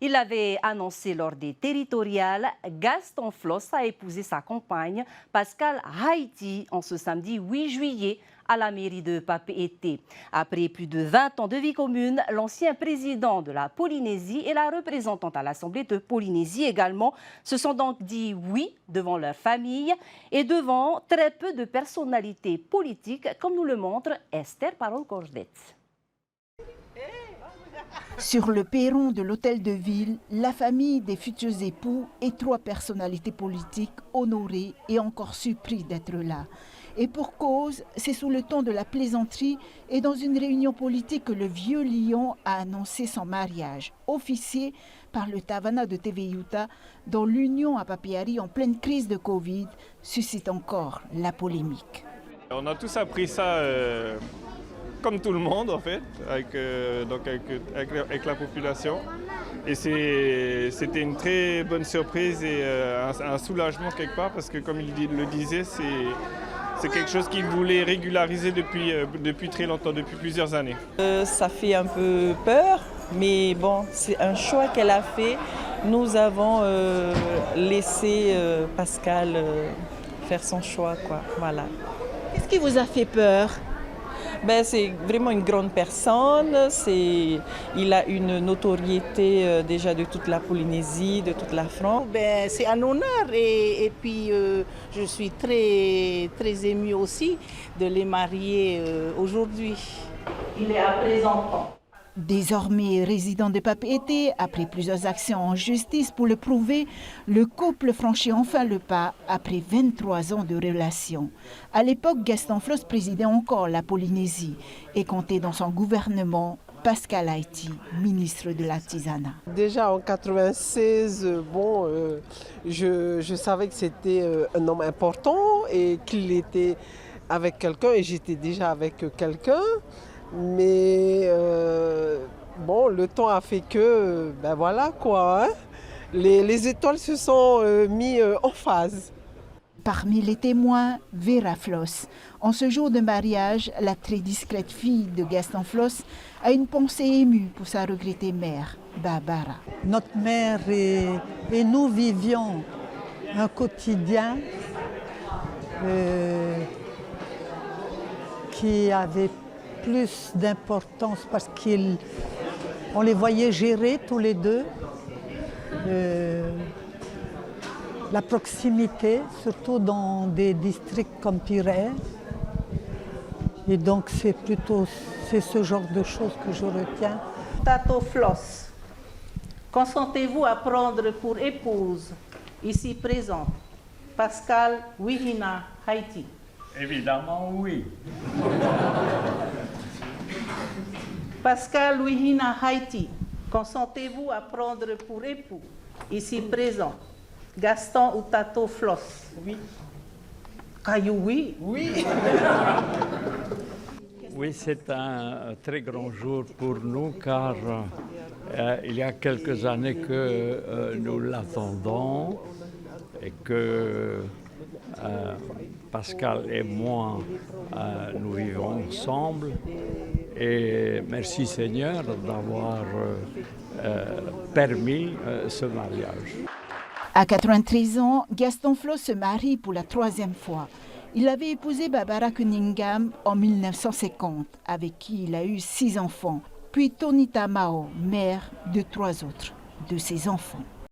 Il l'avait annoncé lors des territoriales. Gaston Flosse a épousé sa compagne Pascale Haïti en ce samedi 8 juillet à la mairie de Papeete. Après plus de 20 ans de vie commune, l'ancien président de la Polynésie et la représentante à l'Assemblée de Polynésie également se sont donc dit oui devant leur famille et devant très peu de personnalités politiques, comme nous le montre Esther Parol-Cordet. Sur le perron de l'hôtel de ville, la famille des futurs époux et 3 personnalités politiques honorées et encore surpris d'être là. Et pour cause, c'est sous le ton de la plaisanterie et dans une réunion politique que le vieux lion a annoncé son mariage, officié par le Tavana de Teveyuta, dont l'union à Papeari en pleine crise de Covid suscite encore la polémique. On a tous appris ça comme tout le monde en fait, avec la population. Et c'était une très bonne surprise et un soulagement quelque part parce que comme il le disait, c'est quelque chose qu'il voulait régulariser depuis très longtemps, depuis plusieurs années. Ça fait un peu peur, mais bon, c'est un choix qu'elle a fait. Nous avons laissé Pascal faire son choix, quoi. Voilà. Qu'est-ce qui vous a fait peur ? C'est vraiment une grande personne, il a une notoriété déjà de toute la Polynésie, de toute la France. C'est un honneur et puis je suis très, très émue aussi de les marier aujourd'hui. Il est à présent temps. Désormais résident de Papeete, après plusieurs actions en justice pour le prouver, le couple franchit enfin le pas après 23 ans de relation. À l'époque, Gaston Flosse présidait encore la Polynésie et comptait dans son gouvernement Pascale Haïti, ministre de l'Artisanat. Déjà en 1996, je savais que c'était un homme important et qu'il était avec quelqu'un et j'étais déjà avec quelqu'un. Mais le temps a fait que, voilà quoi, hein, les étoiles se sont mis en phase. Parmi les témoins, Vera Flosse. En ce jour de mariage, la très discrète fille de Gaston Flosse a une pensée émue pour sa regrettée mère, Barbara. Notre mère et nous vivions un quotidien qui avait plus d'importance parce qu'on les voyait gérer tous les deux. La proximité, surtout dans des districts comme Pirée. Et donc c'est ce genre de choses que je retiens. Tato Flosse, consentez-vous à prendre pour épouse, ici présente, Pascale Wihina Haïti? Évidemment oui. Pascale Wihina Haïti, consentez-vous à prendre pour époux, ici présent, Gaston ou Tato Flosse? Oui. Caillou, oui. Oui. Oui, c'est un très grand jour pour nous car il y a quelques années que nous l'attendons et que Pascal et moi, nous vivons ensemble. Et merci Seigneur d'avoir permis ce mariage. À 93 ans, Gaston Flosse se marie pour la 3e fois. Il avait épousé Barbara Cunningham en 1950, avec qui il a eu 6 enfants, puis Tony Tamao, mère de 3 autres de ses enfants.